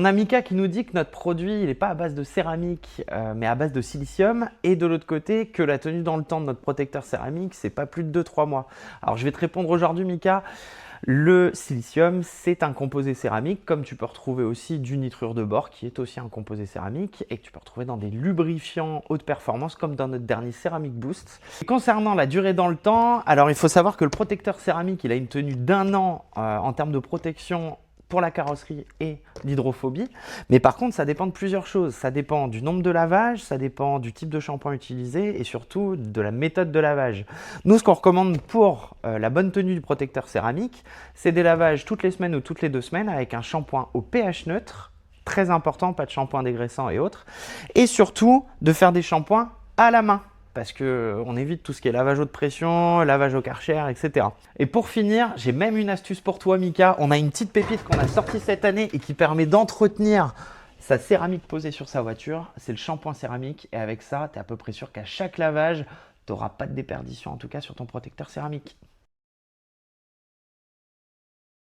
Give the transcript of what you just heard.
On a Mika qui nous dit que notre produit, il n'est pas à base de céramique, mais à base de silicium. Et de l'autre côté, que la tenue dans le temps de notre protecteur céramique, c'est pas plus de 2-3 mois. Alors je vais te répondre aujourd'hui, Mika. Le silicium, c'est un composé céramique, comme tu peux retrouver aussi du nitrure de bore, qui est aussi un composé céramique, et que tu peux retrouver dans des lubrifiants haute performance, comme dans notre dernier Ceramic Boost. Et concernant la durée dans le temps, alors il faut savoir que le protecteur céramique, il a une tenue d'1 an en termes de protection pour la carrosserie et l'hydrophobie. Mais par contre, ça dépend de plusieurs choses. Ça dépend du nombre de lavages, ça dépend du type de shampoing utilisé et surtout de la méthode de lavage. Nous, ce qu'on recommande pour la bonne tenue du protecteur céramique, c'est des lavages toutes les semaines ou toutes les 2 semaines avec un shampoing au pH neutre, très important, pas de shampoing dégraissant et autres. Et surtout, de faire des shampoings à la main, parce qu'on évite tout ce qui est lavage haute pression, lavage au Karcher, etc. Et pour finir, j'ai même une astuce pour toi, Mika. On a une petite pépite qu'on a sortie cette année et qui permet d'entretenir sa céramique posée sur sa voiture. C'est le shampoing céramique. Et avec ça, tu es à peu près sûr qu'à chaque lavage, tu n'auras pas de déperdition, en tout cas sur ton protecteur céramique.